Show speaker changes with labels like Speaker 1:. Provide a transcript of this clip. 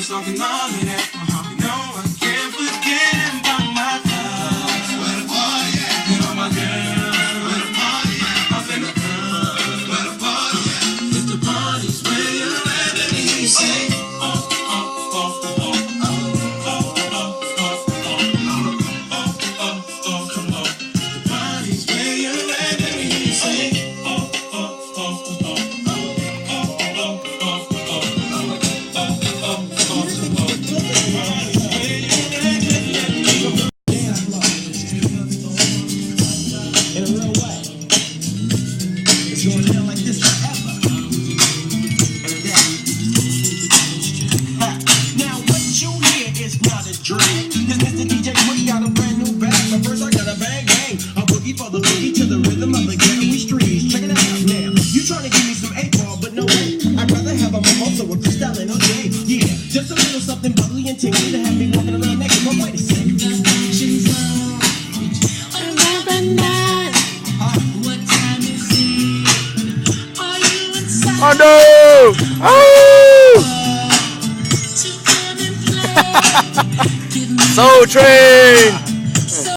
Speaker 1: was talking all of that. You know I can't forget about my love. Where the party at? And all my girls. Where the party at? Off in the club. Where the party at? If the party's where you're at, let me hear you say.
Speaker 2: Oh no! Oh! Soul Train!